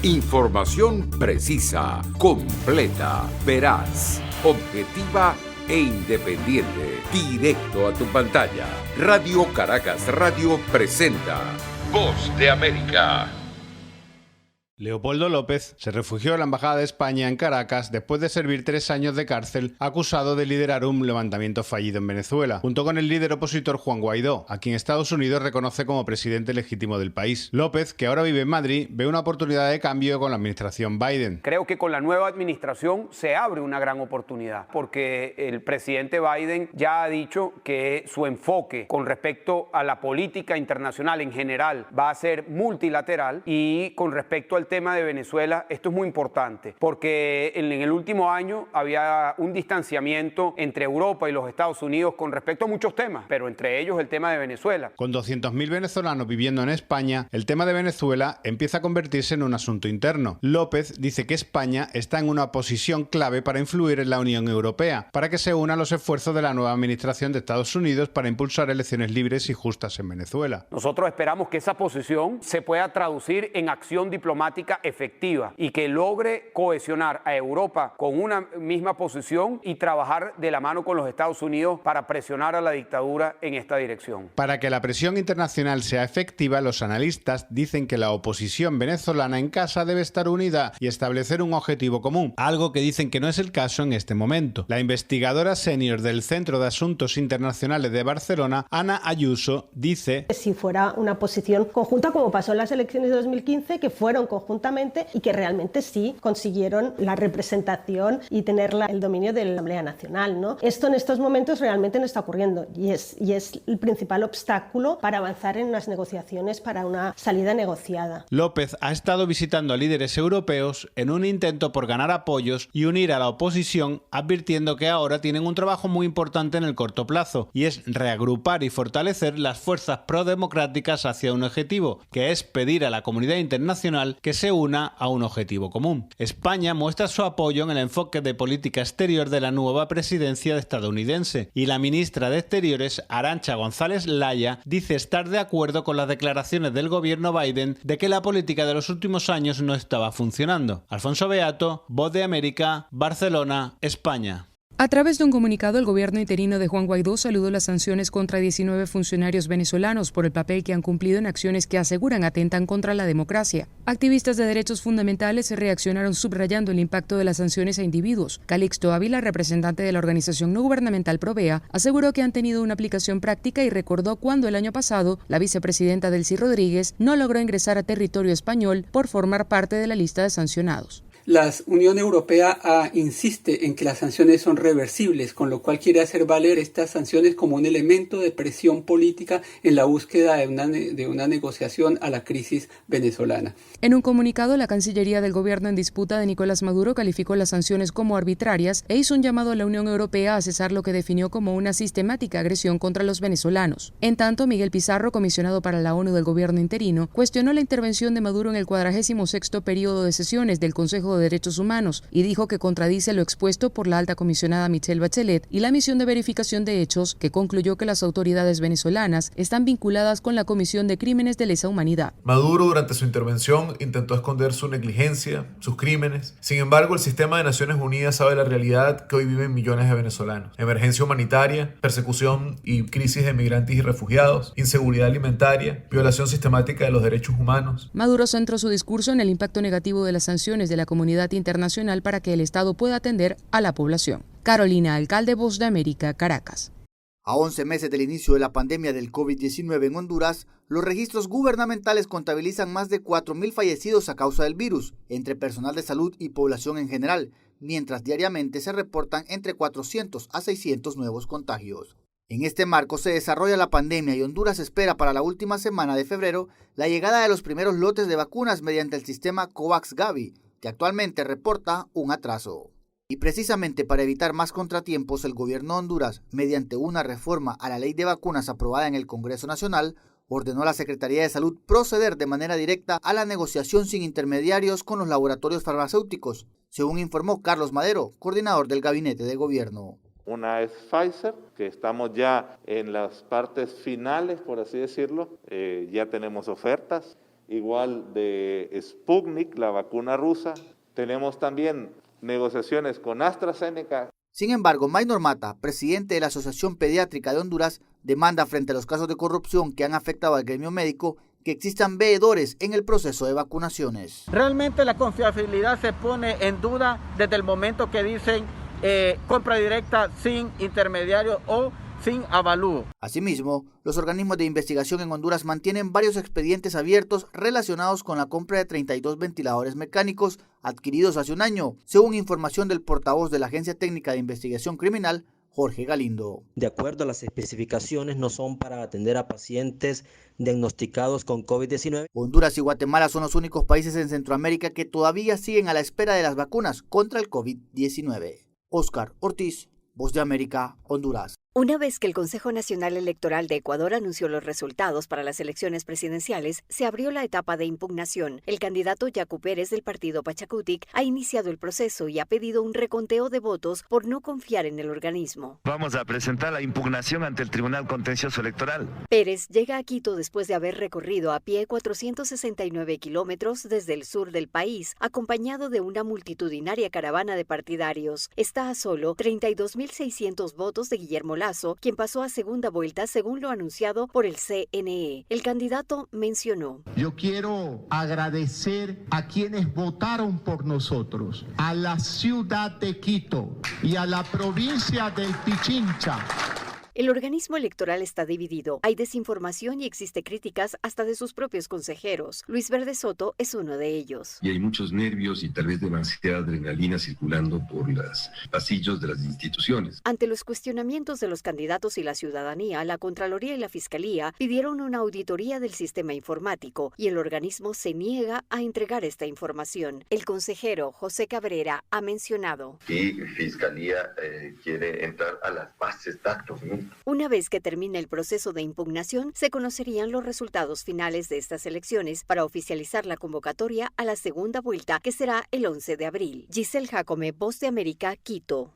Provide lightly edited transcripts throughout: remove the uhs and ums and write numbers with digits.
Información precisa, completa, veraz, objetiva e independiente. Directo a tu pantalla. Radio Caracas Radio presenta Voz de América. Leopoldo López se refugió en la Embajada de España en Caracas después de servir 3 años de cárcel acusado de liderar un levantamiento fallido en Venezuela, junto con el líder opositor Juan Guaidó, a quien Estados Unidos reconoce como presidente legítimo del país. López, que ahora vive en Madrid, ve una oportunidad de cambio con la administración Biden. Creo que con la nueva administración se abre una gran oportunidad, porque el presidente Biden ya ha dicho que su enfoque con respecto a la política internacional en general va a ser multilateral, y con respecto al tema de Venezuela, esto es muy importante, porque en el último año había un distanciamiento entre Europa y los Estados Unidos con respecto a muchos temas, pero entre ellos el tema de Venezuela. Con 200.000 venezolanos viviendo en España, el tema de Venezuela empieza a convertirse en un asunto interno. López dice que España está en una posición clave para influir en la Unión Europea, para que se una a los esfuerzos de la nueva administración de Estados Unidos para impulsar elecciones libres y justas en Venezuela. Nosotros esperamos que esa posición se pueda traducir en acción diplomática efectiva y que logre cohesionar a Europa con una misma posición y trabajar de la mano con los Estados Unidos para presionar a la dictadura en esta dirección. Para que la presión internacional sea efectiva, los analistas dicen que la oposición venezolana en casa debe estar unida y establecer un objetivo común, algo que dicen que no es el caso en este momento. La investigadora senior del Centro de Asuntos Internacionales de Barcelona, Ana Ayuso, dice: si fuera una posición conjunta, como pasó en las elecciones de 2015, que fueron conjuntamente y que realmente sí consiguieron la representación y tener el dominio de la Asamblea Nacional, ¿no? Esto en estos momentos realmente no está ocurriendo y es el principal obstáculo para avanzar en unas negociaciones para una salida negociada. López ha estado visitando a líderes europeos en un intento por ganar apoyos y unir a la oposición, advirtiendo que ahora tienen un trabajo muy importante en el corto plazo, y es reagrupar y fortalecer las fuerzas prodemocráticas hacia un objetivo, que es pedir a la comunidad internacional que se una a un objetivo común. España muestra su apoyo en el enfoque de política exterior de la nueva presidencia estadounidense, y la ministra de Exteriores, Arantxa González Laya, dice estar de acuerdo con las declaraciones del gobierno Biden de que la política de los últimos años no estaba funcionando. Alfonso Beato, Voz de América, Barcelona, España. A través de un comunicado, el gobierno interino de Juan Guaidó saludó las sanciones contra 19 funcionarios venezolanos por el papel que han cumplido en acciones que aseguran atentan contra la democracia. Activistas de derechos fundamentales se reaccionaron subrayando el impacto de las sanciones a individuos. Calixto Ávila, representante de la organización no gubernamental Provea, aseguró que han tenido una aplicación práctica y recordó cuando el año pasado la vicepresidenta Delcy Rodríguez no logró ingresar a territorio español por formar parte de la lista de sancionados. La Unión Europea insiste en que las sanciones son reversibles, con lo cual quiere hacer valer estas sanciones como un elemento de presión política en la búsqueda de una negociación a la crisis venezolana. En un comunicado, la Cancillería del gobierno en disputa de Nicolás Maduro calificó las sanciones como arbitrarias e hizo un llamado a la Unión Europea a cesar lo que definió como una sistemática agresión contra los venezolanos. En tanto, Miguel Pizarro, comisionado para la ONU del gobierno interino, cuestionó la intervención de Maduro en el 46º periodo de sesiones del Consejo de Derechos Humanos y dijo que contradice lo expuesto por la alta comisionada Michelle Bachelet y la misión de verificación de hechos, que concluyó que las autoridades venezolanas están vinculadas con la comisión de crímenes de lesa humanidad. Maduro, durante su intervención, intentó esconder su negligencia, sus crímenes. Sin embargo, el sistema de Naciones Unidas sabe la realidad que hoy viven millones de venezolanos: emergencia humanitaria, persecución y crisis de migrantes y refugiados, inseguridad alimentaria, violación sistemática de los derechos humanos. Maduro centró su discurso en el impacto negativo de las sanciones de la comunidad internacional para que el Estado pueda atender a la población. Carolina Alcalde, Voz de América, Caracas. A 11 meses del inicio de la pandemia del COVID-19 en Honduras, los registros gubernamentales contabilizan más de 4.000 fallecidos a causa del virus, entre personal de salud y población en general, mientras diariamente se reportan entre 400 a 600 nuevos contagios. En este marco se desarrolla la pandemia y Honduras espera para la última semana de febrero la llegada de los primeros lotes de vacunas mediante el sistema COVAX-Gavi, que actualmente reporta un atraso. Y precisamente para evitar más contratiempos, el gobierno de Honduras, mediante una reforma a la ley de vacunas aprobada en el Congreso Nacional, ordenó a la Secretaría de Salud proceder de manera directa a la negociación sin intermediarios con los laboratorios farmacéuticos, según informó Carlos Madero, coordinador del Gabinete de Gobierno. Una es Pfizer, que estamos ya en las partes finales, por así decirlo, ya tenemos ofertas. igual de Sputnik, la vacuna rusa. Tenemos también negociaciones con AstraZeneca. Sin embargo, Maynor Mata, presidente de la Asociación Pediátrica de Honduras, demanda frente a los casos de corrupción que han afectado al gremio médico que existan veedores en el proceso de vacunaciones. Realmente la confiabilidad se pone en duda desde el momento que dicen compra directa sin intermediario o sin avalúo. Asimismo, los organismos de investigación en Honduras mantienen varios expedientes abiertos relacionados con la compra de 32 ventiladores mecánicos adquiridos hace un año, según información del portavoz de la Agencia Técnica de Investigación Criminal, Jorge Galindo. De acuerdo a las especificaciones, no son para atender a pacientes diagnosticados con COVID-19. Honduras y Guatemala son los únicos países en Centroamérica que todavía siguen a la espera de las vacunas contra el COVID-19. Óscar Ortiz, Voz de América, Honduras. Una vez que el Consejo Nacional Electoral de Ecuador anunció los resultados para las elecciones presidenciales, se abrió la etapa de impugnación. El candidato Yacu Pérez del partido Pachacutic ha iniciado el proceso y ha pedido un reconteo de votos por no confiar en el organismo. Vamos a presentar la impugnación ante el Tribunal Contencioso Electoral. Pérez llega a Quito después de haber recorrido a pie 469 kilómetros desde el sur del país, acompañado de una multitudinaria caravana de partidarios. Está a solo 32.600 votos de Guillermo Lasso, quien pasó a segunda vuelta según lo anunciado por el CNE. El candidato mencionó: yo quiero agradecer a quienes votaron por nosotros, a la ciudad de Quito y a la provincia del Pichincha. El organismo electoral está dividido. Hay desinformación y existe críticas hasta de sus propios consejeros. Luis Verde Soto es uno de ellos. Y hay muchos nervios y tal vez demasiada adrenalina circulando por los pasillos de las instituciones. Ante los cuestionamientos de los candidatos y la ciudadanía, la Contraloría y la Fiscalía pidieron una auditoría del sistema informático y el organismo se niega a entregar esta información. El consejero José Cabrera ha mencionado: y Fiscalía quiere entrar a las bases de datos, ¿no? Una vez que termine el proceso de impugnación, se conocerían los resultados finales de estas elecciones para oficializar la convocatoria a la segunda vuelta, que será el 11 de abril. Giselle Jacome, Voz de América, Quito.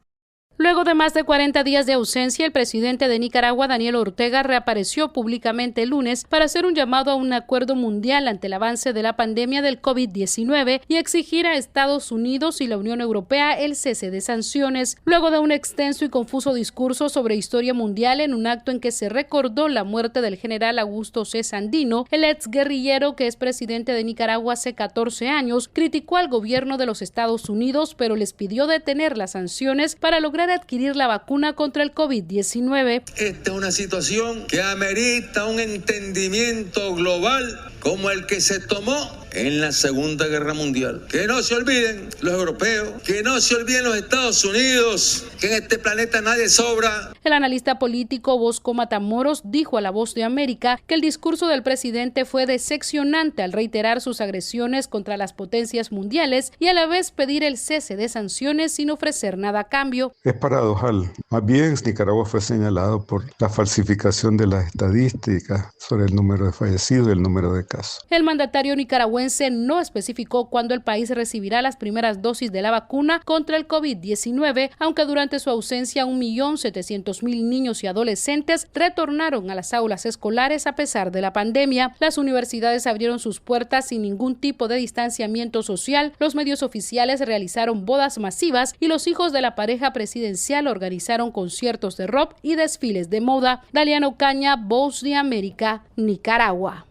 Luego de más de 40 días de ausencia, el presidente de Nicaragua, Daniel Ortega, reapareció públicamente el lunes para hacer un llamado a un acuerdo mundial ante el avance de la pandemia del COVID-19 y exigir a Estados Unidos y la Unión Europea el cese de sanciones. Luego de un extenso y confuso discurso sobre historia mundial en un acto en que se recordó la muerte del general Augusto C. Sandino, el exguerrillero que es presidente de Nicaragua hace 14 años, criticó al gobierno de los Estados Unidos, pero les pidió detener las sanciones para lograr adquirir la vacuna contra el COVID-19. Esta es una situación que amerita un entendimiento global como el que se tomó en la Segunda Guerra Mundial. Que no se olviden los europeos, que no se olviden los Estados Unidos, que en este planeta nadie sobra. El analista político Bosco Matamoros dijo a La Voz de América que el discurso del presidente fue decepcionante al reiterar sus agresiones contra las potencias mundiales y a la vez pedir el cese de sanciones sin ofrecer nada a cambio. Es paradojal. Más bien, Nicaragua fue señalado por la falsificación de las estadísticas sobre el número de fallecidos y el número de casos. El mandatario nicaragüense no especificó cuándo el país recibirá las primeras dosis de la vacuna contra el COVID-19, aunque durante su ausencia 1.700.000 niños y adolescentes retornaron a las aulas escolares a pesar de la pandemia. Las universidades abrieron sus puertas sin ningún tipo de distanciamiento social, los medios oficiales realizaron bodas masivas y los hijos de la pareja presidencial organizaron conciertos de rock y desfiles de moda. Daliana Ocaña, Voz de América, Nicaragua.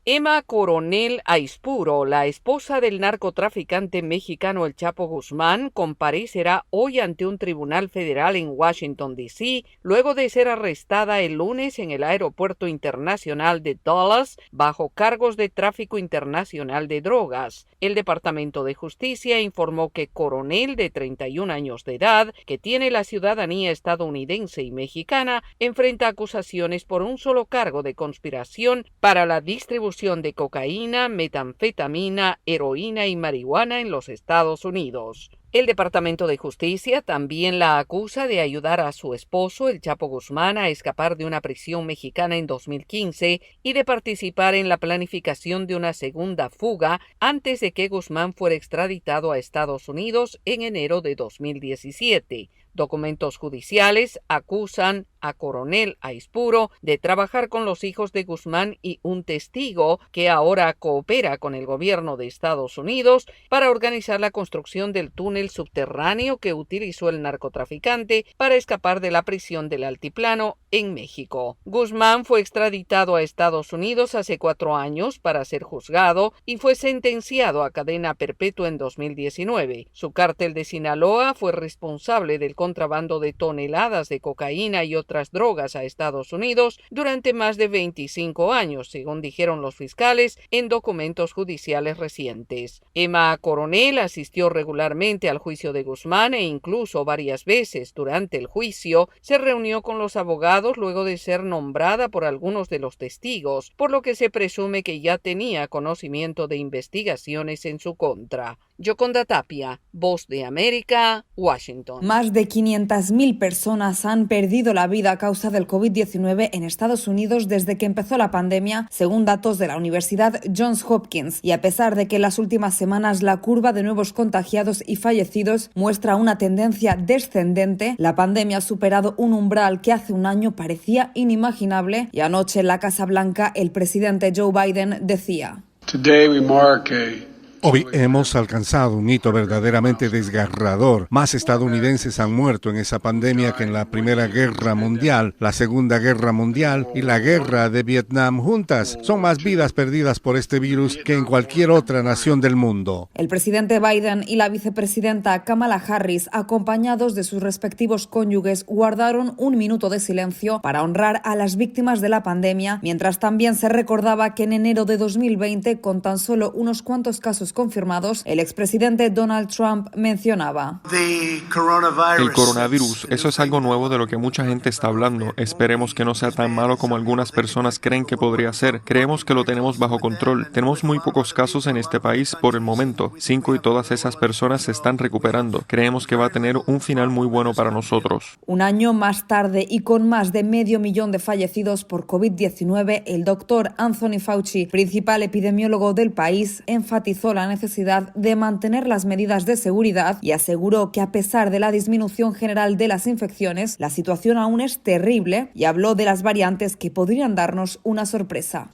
Emma Coronel Aispuro, la esposa del narcotraficante mexicano El Chapo Guzmán, comparecerá hoy ante un tribunal federal en Washington, D.C., luego de ser arrestada el lunes en el Aeropuerto Internacional de Dallas bajo cargos de tráfico internacional de drogas. El Departamento de Justicia informó que Coronel, de 31 años de edad, que tiene la ciudadanía estadounidense y mexicana, enfrenta acusaciones por un solo cargo de conspiración para la distribución de cocaína, metanfetamina, heroína y marihuana en los Estados Unidos. El Departamento de Justicia también la acusa de ayudar a su esposo, el Chapo Guzmán, a escapar de una prisión mexicana en 2015 y de participar en la planificación de una segunda fuga antes de que Guzmán fuera extraditado a Estados Unidos en enero de 2017. Documentos judiciales acusan a Coronel Aispuro de trabajar con los hijos de Guzmán y un testigo que ahora coopera con el gobierno de Estados Unidos para organizar la construcción del túnel subterráneo que utilizó el narcotraficante para escapar de la prisión del Altiplano en México. Guzmán fue extraditado a Estados Unidos hace 4 años para ser juzgado y fue sentenciado a cadena perpetua en 2019. Su cártel de Sinaloa fue responsable del contrabando de toneladas de cocaína y otras drogas a Estados Unidos durante más de 25 años, según dijeron los fiscales en documentos judiciales recientes. Emma Coronel asistió regularmente al juicio de Guzmán e incluso varias veces durante el juicio se reunió con los abogados luego de ser nombrada por algunos de los testigos, por lo que se presume que ya tenía conocimiento de investigaciones en su contra. Yoconda Tapia, Voz de América, Washington. Más de 500.000 personas han perdido la vida a causa del COVID-19 en Estados Unidos desde que empezó la pandemia, según datos de la Universidad Johns Hopkins. Y a pesar de que en las últimas semanas la curva de nuevos contagiados y fallecidos muestra una tendencia descendente, la pandemia ha superado un umbral que hace un año parecía inimaginable. Y anoche en la Casa Blanca el presidente Joe Biden decía: Hoy hemos alcanzado un hito verdaderamente desgarrador. Más estadounidenses han muerto en esa pandemia que en la Primera Guerra Mundial, la Segunda Guerra Mundial y la Guerra de Vietnam juntas. Son más vidas perdidas por este virus que en cualquier otra nación del mundo. El presidente Biden y la vicepresidenta Kamala Harris, acompañados de sus respectivos cónyuges, guardaron un minuto de silencio para honrar a las víctimas de la pandemia, mientras también se recordaba que en enero de 2020, con tan solo unos cuantos casos confirmados, el expresidente Donald Trump mencionaba: el coronavirus, eso es algo nuevo de lo que mucha gente está hablando. Esperemos que no sea tan malo como algunas personas creen que podría ser. Creemos que lo tenemos bajo control. Tenemos muy pocos casos en este país por el momento. 5 y todas esas personas se están recuperando. Creemos que va a tener un final muy bueno para nosotros. Un año más tarde y con más de 500.000 de fallecidos por COVID-19, el doctor Anthony Fauci, principal epidemiólogo del país, enfatizó la necesidad de mantener las medidas de seguridad y aseguró que a pesar de la disminución general de las infecciones, la situación aún es terrible, y habló de las variantes que podrían darnos una sorpresa.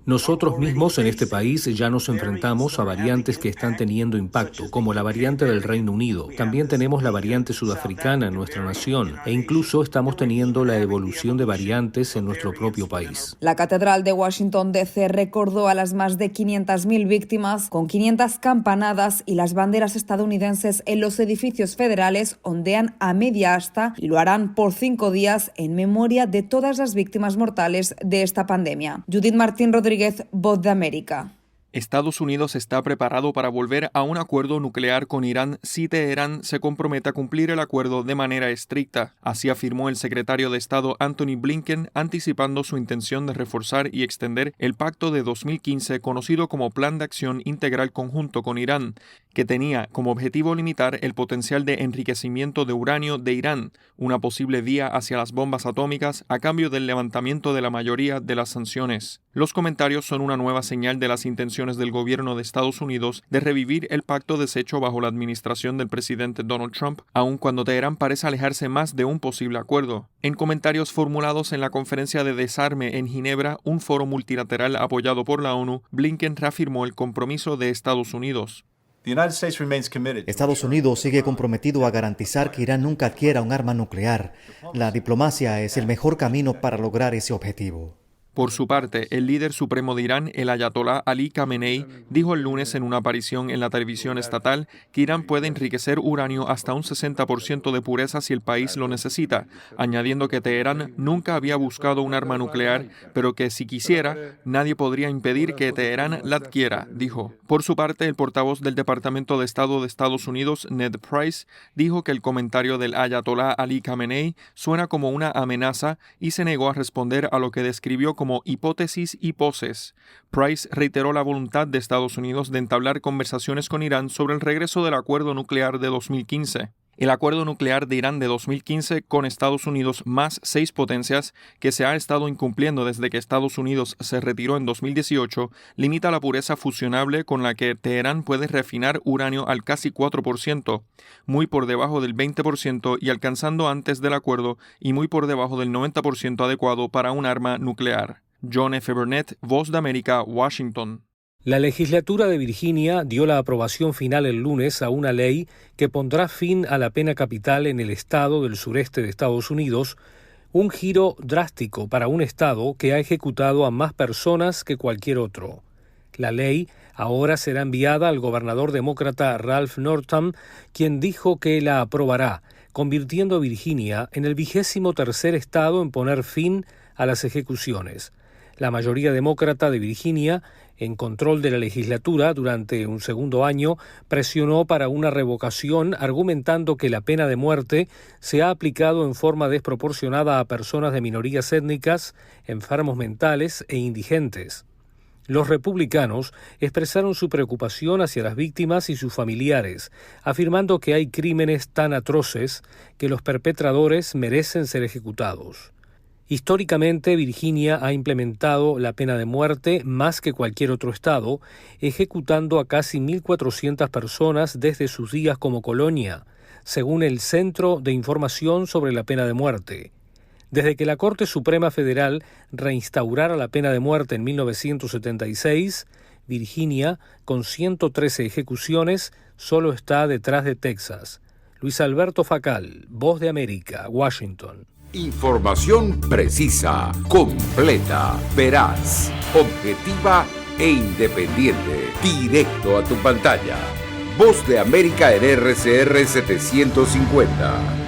Nosotros mismos en este país ya nos enfrentamos a variantes que están teniendo impacto, como la variante del Reino Unido. También tenemos la variante sudafricana en nuestra nación e incluso estamos teniendo la evolución de variantes en nuestro propio país. La Catedral de Washington DC recordó a las más de 500.000 víctimas con 500 campanadas, y las banderas estadounidenses en los edificios federales ondean a media asta y lo harán por 5 días en memoria de todas las víctimas mortales de esta pandemia. Judith Martín Rodríguez, Voz de América. Estados Unidos está preparado para volver a un acuerdo nuclear con Irán si Teherán se compromete a cumplir el acuerdo de manera estricta. Así afirmó el secretario de Estado Antony Blinken, anticipando su intención de reforzar y extender el pacto de 2015 conocido como Plan de Acción Integral Conjunto con Irán, que tenía como objetivo limitar el potencial de enriquecimiento de uranio de Irán, una posible vía hacia las bombas atómicas a cambio del levantamiento de la mayoría de las sanciones. Los comentarios son una nueva señal de las intenciones del gobierno de Estados Unidos de revivir el pacto deshecho bajo la administración del presidente Donald Trump, aun cuando Teherán parece alejarse más de un posible acuerdo. En comentarios formulados en la conferencia de desarme en Ginebra, un foro multilateral apoyado por la ONU, Blinken reafirmó el compromiso de Estados Unidos. Estados Unidos sigue comprometido a garantizar que Irán nunca adquiera un arma nuclear. La diplomacia es el mejor camino para lograr ese objetivo. Por su parte, el líder supremo de Irán, el ayatolá Ali Khamenei, dijo el lunes en una aparición en la televisión estatal que Irán puede enriquecer uranio hasta un 60% de pureza si el país lo necesita, añadiendo que Teherán nunca había buscado un arma nuclear, pero que si quisiera, nadie podría impedir que Teherán la adquiera, dijo. Por su parte, el portavoz del Departamento de Estado de Estados Unidos, Ned Price, dijo que el comentario del ayatolá Ali Khamenei suena como una amenaza y se negó a responder a lo que describió como hipótesis y poses. Price reiteró la voluntad de Estados Unidos de entablar conversaciones con Irán sobre el regreso del acuerdo nuclear de 2015. El acuerdo nuclear de Irán de 2015 con Estados Unidos más 6 potencias, que se ha estado incumpliendo desde que Estados Unidos se retiró en 2018, limita la pureza fusionable con la que Teherán puede refinar uranio al casi 4%, muy por debajo del 20% y alcanzando antes del acuerdo y muy por debajo del 90% adecuado para un arma nuclear. John F. Burnett, Voz de América, Washington. La legislatura de Virginia dio la aprobación final el lunes a una ley que pondrá fin a la pena capital en el estado del sureste de Estados Unidos, un giro drástico para un estado que ha ejecutado a más personas que cualquier otro. La ley ahora será enviada al gobernador demócrata Ralph Northam, quien dijo que la aprobará, convirtiendo a Virginia en el 23º estado en poner fin a las ejecuciones. La mayoría demócrata de Virginia, en control de la legislatura durante un segundo año, presionó para una revocación, argumentando que la pena de muerte se ha aplicado en forma desproporcionada a personas de minorías étnicas, enfermos mentales e indigentes. Los republicanos expresaron su preocupación hacia las víctimas y sus familiares, afirmando que hay crímenes tan atroces que los perpetradores merecen ser ejecutados. Históricamente, Virginia ha implementado la pena de muerte más que cualquier otro estado, ejecutando a casi 1.400 personas desde sus días como colonia, según el Centro de Información sobre la Pena de Muerte. Desde que la Corte Suprema Federal reinstaurara la pena de muerte en 1976, Virginia, con 113 ejecuciones, solo está detrás de Texas. Luis Alberto Facal, Voz de América, Washington. Información precisa, completa, veraz, objetiva e independiente. Directo a tu pantalla. Voz de América en RCR 750.